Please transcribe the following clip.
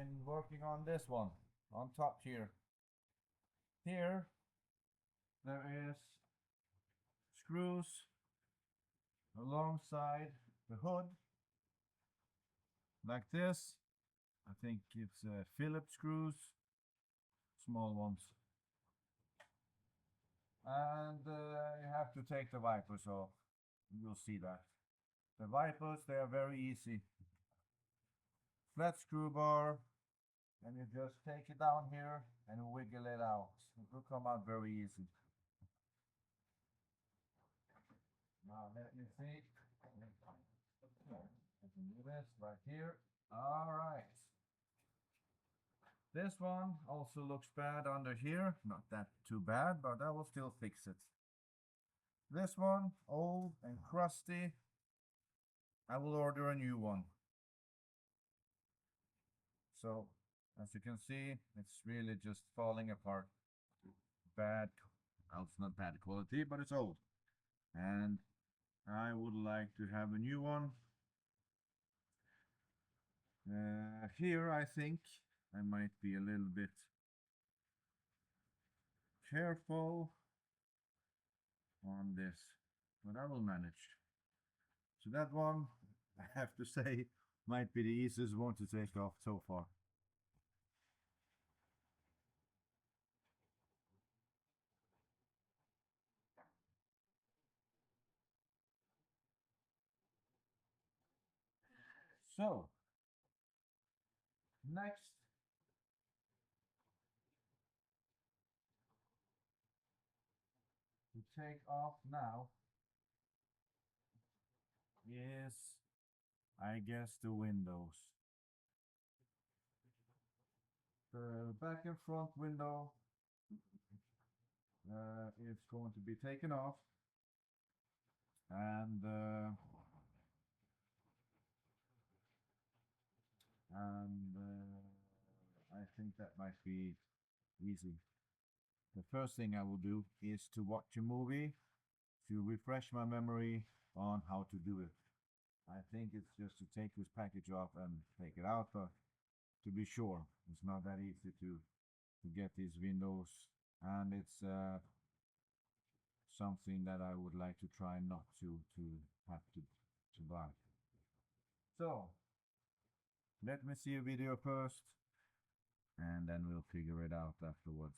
been working on this one on top here. Here there is screws alongside the hood like this. I think it's Phillips screws, small ones. And you have to take the wipers off. You'll see that. The wipers, they are very easy. Flat screw bar, and you just take it down here and wiggle it out. It will come out very easy. Now let me see. I can do this right here. All right. This one also looks bad under here. Not that too bad, but I will still fix it. This one, old and crusty. I will order a new one. So, as you can see, it's really just falling apart. Bad, well, it's not bad quality, but it's old. And I would like to have a new one. Here, I think I might be a little bit careful on this, but I will manage. So that one, I have to say, might be the easiest one to take off so far. So, next to take off now is, I guess, the windows. The back and front window is going to be taken off, and I think that might be easy. The first thing I will do is to watch a movie to refresh my memory on how to do it. I think it's just to take this package off and take it out, but to be sure, it's not that easy to get these windows, and it's something that I would like to try not to have to buy. So let me see a video first, and then we'll figure it out afterwards.